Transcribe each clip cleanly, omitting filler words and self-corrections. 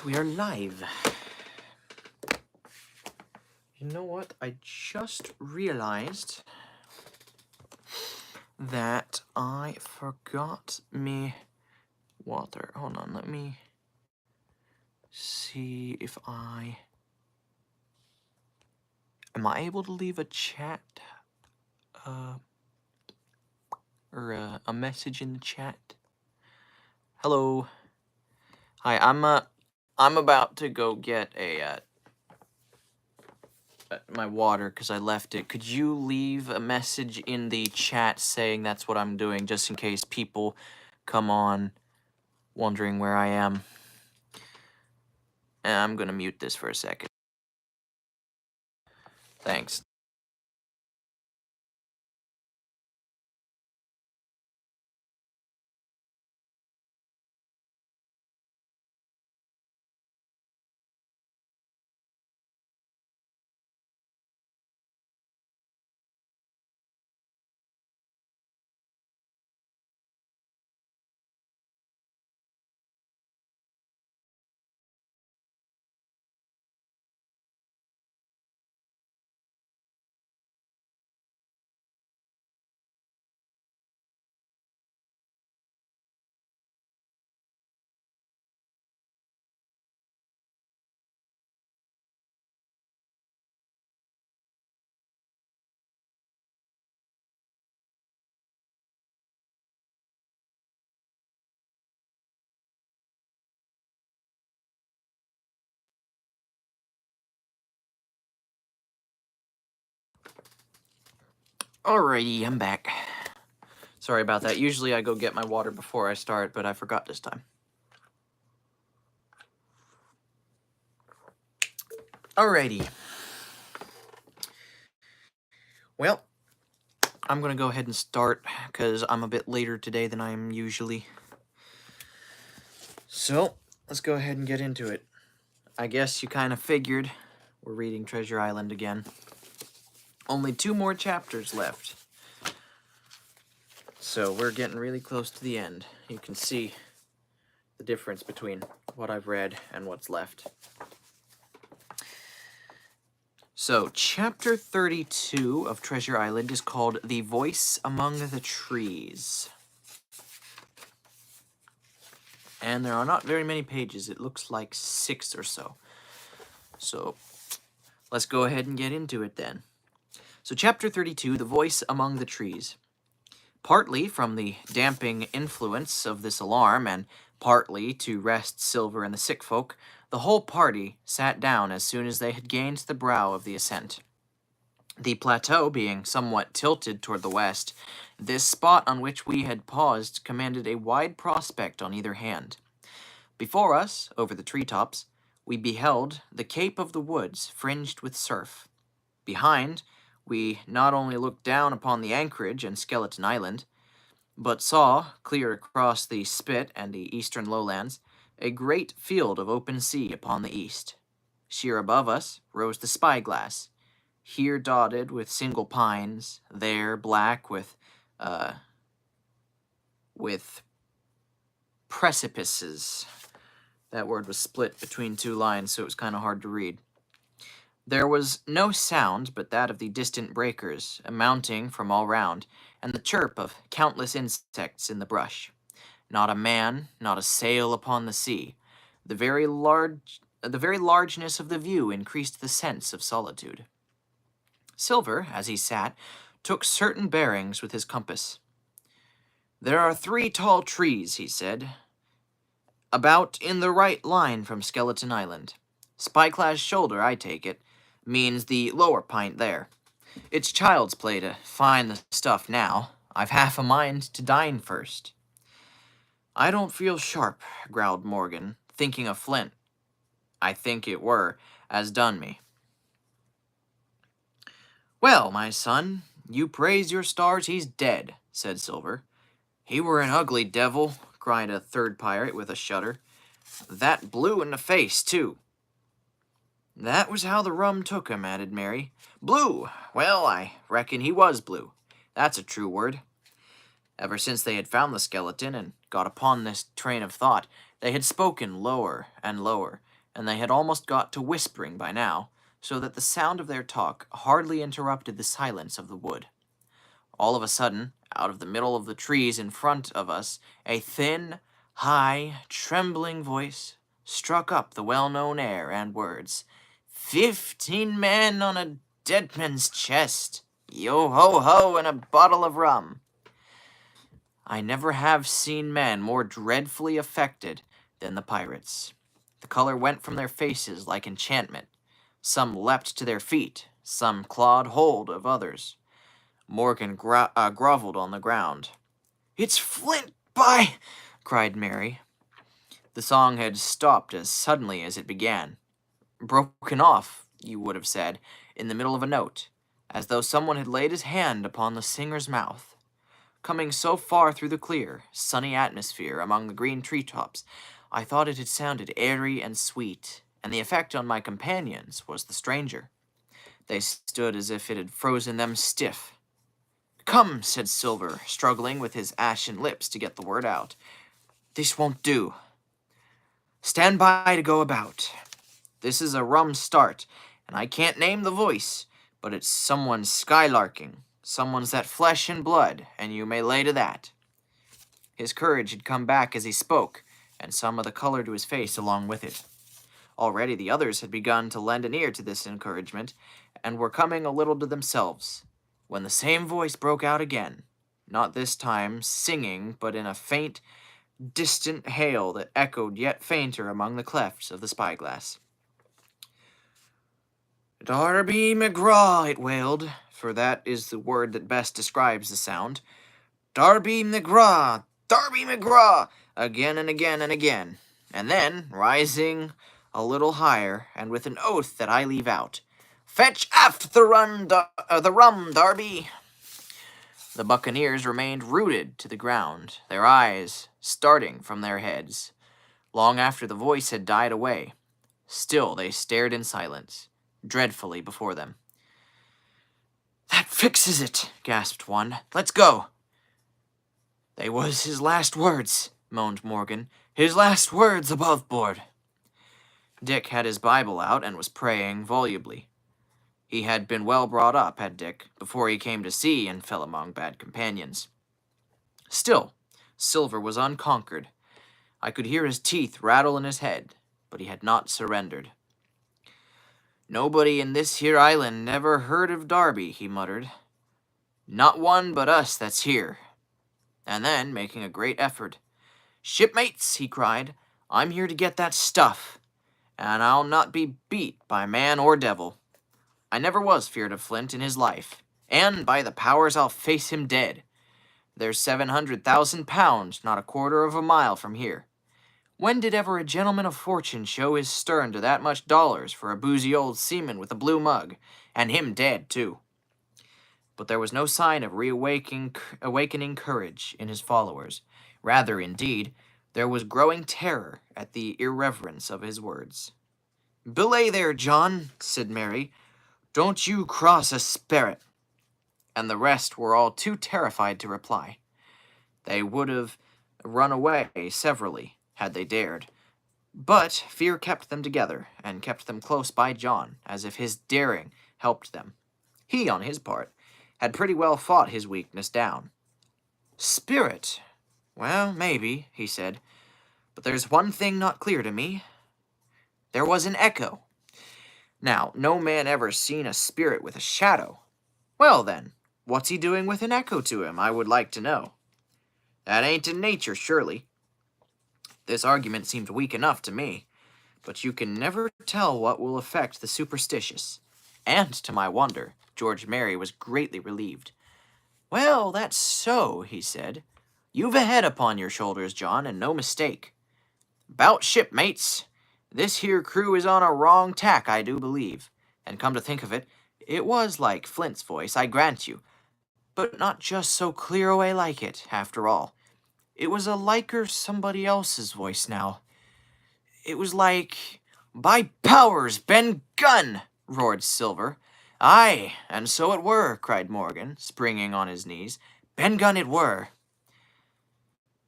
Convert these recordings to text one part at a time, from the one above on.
we are live. You know what? I just realized that I forgot me water. Hold on, let me see if am I able to leave a chat, or a message in the chat? Hello. Hi, I'm about to go get my water because I left it. Could you leave a message in the chat saying that's what I'm doing, just in case people come on wondering where I am? And I'm gonna mute this for a second. Thanks. Alrighty, I'm back. Sorry about that. Usually I go get my water before I start, but I forgot this time. Alrighty. Well, I'm gonna go ahead and start because I'm a bit later today than I am usually. So, let's go ahead and get into it. I guess you kind of figured we're reading Treasure Island again. Only 2 more chapters left. So we're getting really close to the end. You can see the difference between what I've read and what's left. So, chapter 32 of Treasure Island is called The Voice Among the Trees. And there are not very many pages. It looks like 6 or so. So, let's go ahead and get into it then. So, chapter 32, The Voice Among the Trees. Partly from the damping influence of this alarm, and partly to rest Silver and the sick folk, the whole party sat down as soon as they had gained the brow of the ascent. The plateau being somewhat tilted toward the west, this spot on which we had paused commanded a wide prospect on either hand. Before us, over the treetops, we beheld the Cape of the Woods fringed with surf. Behind, we not only looked down upon the anchorage and Skeleton Island, but saw, clear across the spit and the eastern lowlands, a great field of open sea upon the east. Sheer above us rose the spyglass, here dotted with single pines, there black with precipices. That word was split between 2 lines, so it was kind of hard to read. There was no sound but that of the distant breakers, mounting from all round, and the chirp of countless insects in the brush. Not a man, not a sail upon the sea. The very largeness of the view increased the sense of solitude. Silver, as he sat, took certain bearings with his compass. "There are 3 tall trees," he said, "about in the right line from Skeleton Island. Spyglass Shoulder, I take it, means the lower pint there. It's child's play to find the stuff now. I've half a mind to dine first." "I don't feel sharp," growled Morgan, thinking of Flint. "I think it were, as done me." "Well, my son, you praise your stars he's dead," said Silver. "He were an ugly devil," cried a third pirate with a shudder. "That blue in the face, too." "That was how the rum took him," added Mary. "Blue! Well, I reckon he was blue. That's a true word." Ever since they had found the skeleton and got upon this train of thought, they had spoken lower and lower, and they had almost got to whispering by now, so that the sound of their talk hardly interrupted the silence of the wood. All of a sudden, out of the middle of the trees in front of us, a thin, high, trembling voice struck up the well-known air and words, 15 men on a dead man's chest, yo-ho-ho, and a bottle of rum. I never have seen men more dreadfully affected than the pirates. The color went from their faces like enchantment. Some leapt to their feet, some clawed hold of others. Morgan groveled on the ground. "It's Flint, by—" cried Mary. The song had stopped as suddenly as it began. Broken off, you would have said, in the middle of a note, as though someone had laid his hand upon the singer's mouth. Coming so far through the clear, sunny atmosphere among the green treetops, I thought it had sounded airy and sweet, and the effect on my companions was the stranger. They stood as if it had frozen them stiff. "Come," said Silver, struggling with his ashen lips to get the word out. "This won't do. Stand by to go about. This is a rum start, and I can't name the voice, but it's someone's skylarking, someone's that flesh and blood, and you may lay to that." His courage had come back as he spoke, and some of the color to his face along with it. Already the others had begun to lend an ear to this encouragement, and were coming a little to themselves, when the same voice broke out again, not this time singing, but in a faint, distant hail that echoed yet fainter among the clefts of the spyglass. "Darby McGraw," it wailed, for that is the word that best describes the sound. "Darby McGraw! Darby McGraw!" again and again and again, and then, rising a little higher, and with an oath that I leave out, "Fetch aft the rum, Darby!" The buccaneers remained rooted to the ground, their eyes starting from their heads. Long after the voice had died away, still they stared in silence, dreadfully before them. "That fixes it," gasped one. "Let's go." "They was his last words," moaned Morgan. "His last words above board." Dick had his Bible out and was praying volubly. He had been well brought up, had Dick, before he came to sea and fell among bad companions. Still, Silver was unconquered. I could hear his teeth rattle in his head, but he had not surrendered. "Nobody in this here island never heard of Darby," he muttered. "Not one but us that's here." And then, making a great effort, "Shipmates," he cried, "I'm here to get that stuff, and I'll not be beat by man or devil. I never was feared of Flint in his life, and by the powers I'll face him dead. There's 700,000 pounds not a quarter of a mile from here. When did ever a gentleman of fortune show his stern to that much dollars for a boozy old seaman with a blue mug, and him dead, too?" But there was no sign of awakening courage in his followers. Rather, indeed, there was growing terror at the irreverence of his words. "Belay there, John," said Mary. "Don't you cross a sperrit." And the rest were all too terrified to reply. They would have run away severally, had they dared. But fear kept them together, and kept them close by John, as if his daring helped them. He, on his part, had pretty well fought his weakness down. "Spirit? Well, maybe," he said. "But there's one thing not clear to me. There was an echo. Now, no man ever seen a spirit with a shadow. Well, then, what's he doing with an echo to him, I would like to know? That ain't in nature, surely." This argument seemed weak enough to me, but you can never tell what will affect the superstitious. And, to my wonder, George Merry was greatly relieved. "Well, that's so," he said. "You've a head upon your shoulders, John, and no mistake. 'Bout shipmates, this here crew is on a wrong tack, I do believe. And come to think of it, it was like Flint's voice, I grant you, but not just so clear away like it, after all. It was a liker somebody else's voice now. It was like—" "By powers, Ben Gunn!" roared Silver. "Aye, and so it were," cried Morgan, springing on his knees. "Ben Gunn it were."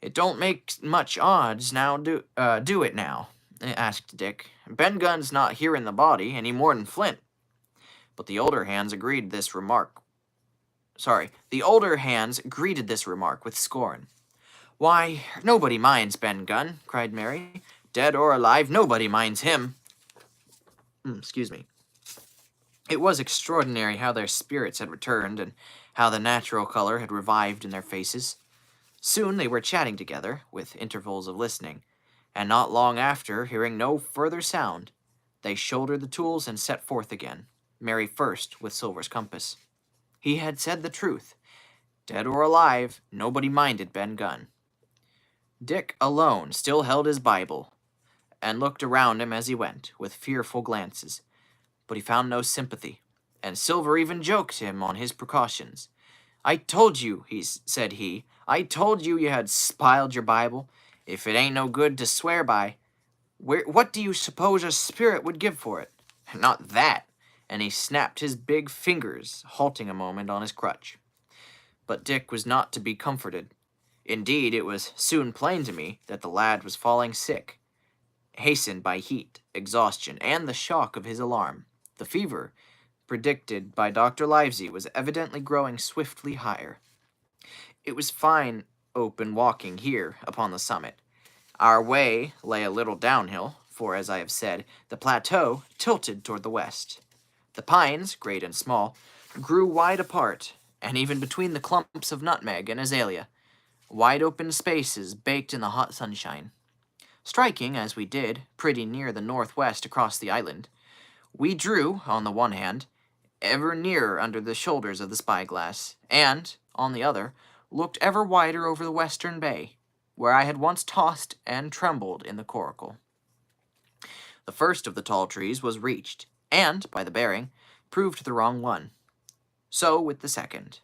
"It don't make much odds now, do it now?" asked Dick, Ben Gunn's not here in the body any more'n Flint. But the older hands agreed this remark. The older hands greeted this remark with scorn. Why, nobody minds Ben Gunn, cried Mary. Dead or alive, nobody minds him. Excuse me. It was extraordinary how their spirits had returned, and how the natural color had revived in their faces. Soon they were chatting together, with intervals of listening, and not long after, hearing no further sound, they shouldered the tools and set forth again, Mary first with Silver's compass. He had said the truth. Dead or alive, nobody minded Ben Gunn. Dick alone still held his Bible, and looked around him as he went, with fearful glances. But he found no sympathy, and Silver even joked him on his precautions. I told you, said he, I told you had spiled your Bible. If it ain't no good to swear by, what do you suppose a spirit would give for it? Not that. And he snapped his big fingers, halting a moment on his crutch. But Dick was not to be comforted. Indeed, it was soon plain to me that the lad was falling sick, hastened by heat, exhaustion, and the shock of his alarm. The fever, predicted by Dr. Livesey, was evidently growing swiftly higher. It was fine open walking here upon the summit. Our way lay a little downhill, for, as I have said, the plateau tilted toward the west. The pines, great and small, grew wide apart, and even between the clumps of nutmeg and azalea, wide open spaces baked in the hot sunshine. Striking, as we did, pretty near the northwest across the island, we drew, on the one hand, ever nearer under the shoulders of the spyglass, and, on the other, looked ever wider over the western bay, where I had once tossed and trembled in the coracle. The first of the tall trees was reached, and, by the bearing, proved the wrong one. So with the second.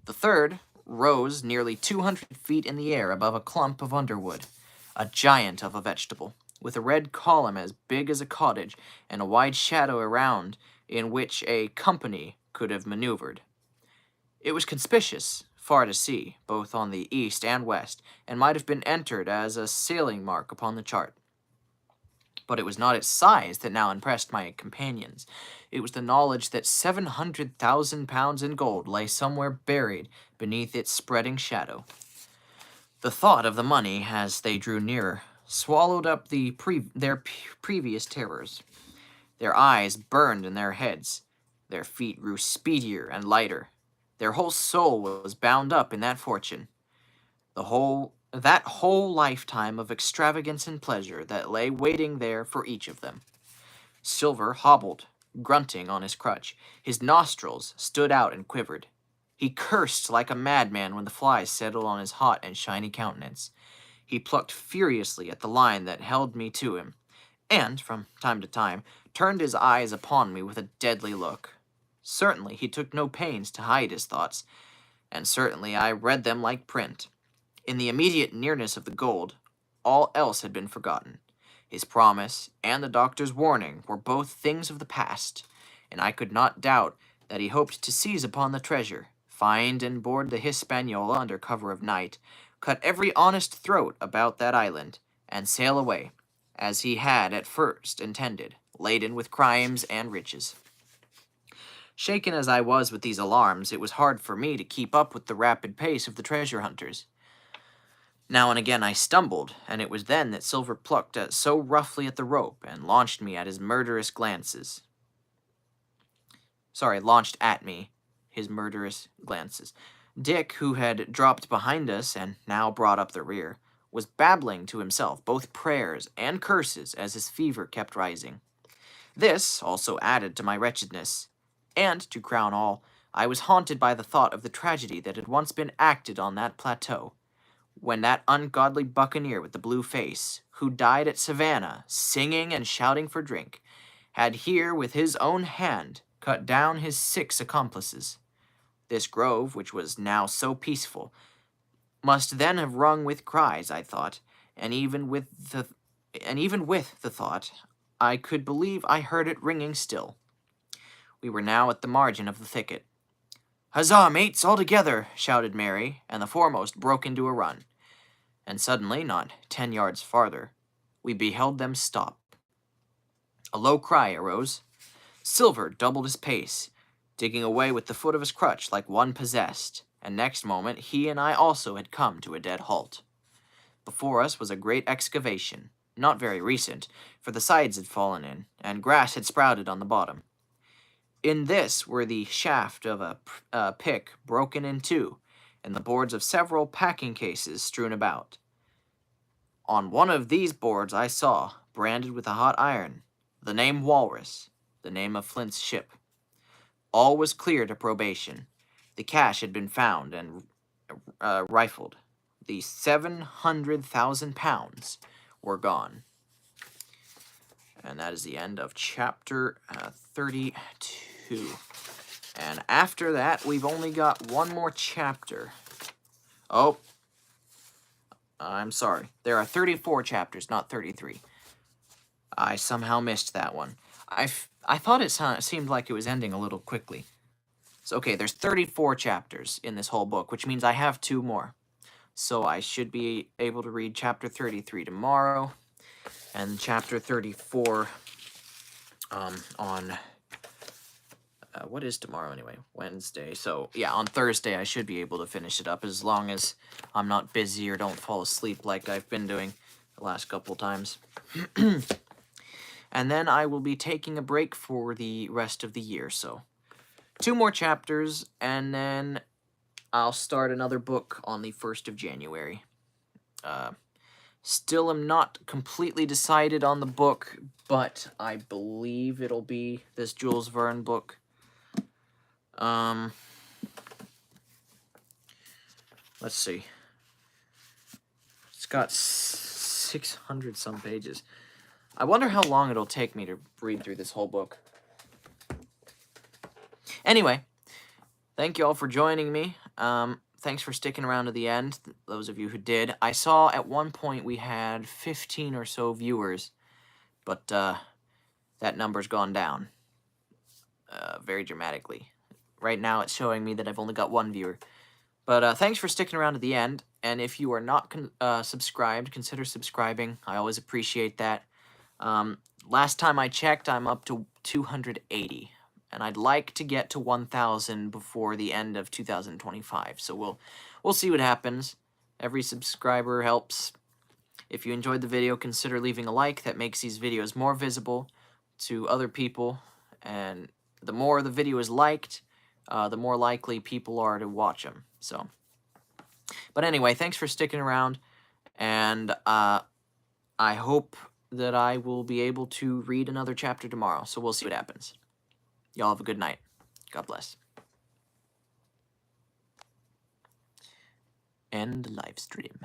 The third rose nearly 200 feet in the air above a clump of underwood, a giant of a vegetable, with a red column as big as a cottage, and a wide shadow around in which a company could have maneuvered. It was conspicuous, far to sea, both on the east and west, and might have been entered as a sailing mark upon the chart. But it was not its size that now impressed my companions. It was the knowledge that 700,000 pounds in gold lay somewhere buried beneath its spreading shadow. The thought of the money, as they drew nearer, swallowed up their previous terrors. Their eyes burned in their heads. Their feet grew speedier and lighter. Their whole soul was bound up in that fortune. That whole lifetime of extravagance and pleasure that lay waiting there for each of them. Silver hobbled, grunting on his crutch. His nostrils stood out and quivered. He cursed like a madman when the flies settled on his hot and shiny countenance. He plucked furiously at the line that held me to him, and, from time to time, turned his eyes upon me with a deadly look. Certainly he took no pains to hide his thoughts, and certainly I read them like print. In the immediate nearness of the gold, all else had been forgotten. His promise and the doctor's warning were both things of the past, and I could not doubt that he hoped to seize upon the treasure, find and board the Hispaniola under cover of night, cut every honest throat about that island, and sail away, as he had at first intended, laden with crimes and riches. Shaken as I was with these alarms, it was hard for me to keep up with the rapid pace of the treasure hunters. Now and again I stumbled, and it was then that Silver plucked so roughly at the rope and launched at me his murderous glances. Dick, who had dropped behind us and now brought up the rear, was babbling to himself both prayers and curses as his fever kept rising. This also added to my wretchedness, and, to crown all, I was haunted by the thought of the tragedy that had once been acted on that plateau, when that ungodly buccaneer with the blue face, who died at Savannah, singing and shouting for drink, had here with his own hand cut down his 6 accomplices. This grove, which was now so peaceful, must then have rung with cries, I thought, and even with the thought, I could believe I heard it ringing still. We were now at the margin of the thicket. "Huzzah, mates, all together!" shouted Mary, and the foremost broke into a run. And suddenly, not 10 yards farther, we beheld them stop. A low cry arose. Silver doubled his pace, digging away with the foot of his crutch like one possessed, and next moment he and I also had come to a dead halt. Before us was a great excavation, not very recent, for the sides had fallen in, and grass had sprouted on the bottom. In this were the shaft of a pick broken in two, and the boards of several packing cases strewn about. On one of these boards I saw, branded with a hot iron, the name Walrus, the name of Flint's ship. All was clear to probation. The cash had been found and rifled. The 700,000 pounds were gone. And that is the end of chapter 32. And after that, we've only got one more chapter. Oh, I'm sorry. There are 34 chapters, not 33. I somehow missed that one. I thought it seemed like it was ending a little quickly. So, okay, there's 34 chapters in this whole book, which means I have 2 more. So I should be able to read chapter 33 tomorrow, and chapter 34 on... what is tomorrow anyway? Wednesday. So, yeah, on Thursday I should be able to finish it up as long as I'm not busy or don't fall asleep like I've been doing the last couple times. And then I will be taking a break for the rest of the year, so 2 more chapters, and then I'll start another book on the 1st of January. Still am not completely decided on the book, but I believe it'll be this Jules Verne book. Let's see. It's got 600 some pages. I wonder how long it'll take me to read through this whole book. Anyway, thank you all for joining me. Thanks for sticking around to the end, those of you who did. I saw at one point we had 15 or so viewers, but that number's gone down very dramatically. Right now it's showing me that I've only got 1 viewer. But thanks for sticking around to the end, and if you are not subscribed, consider subscribing. I always appreciate that. Last time I checked, I'm up to 280, and I'd like to get to 1,000 before the end of 2025, so we'll see what happens. Every subscriber helps. If you enjoyed the video, consider leaving a like. That makes these videos more visible to other people, and the more the video is liked, the more likely people are to watch them. So, but anyway, thanks for sticking around, and I hope that I will be able to read another chapter tomorrow, so we'll see what happens. Y'all have a good night. God bless. End live stream.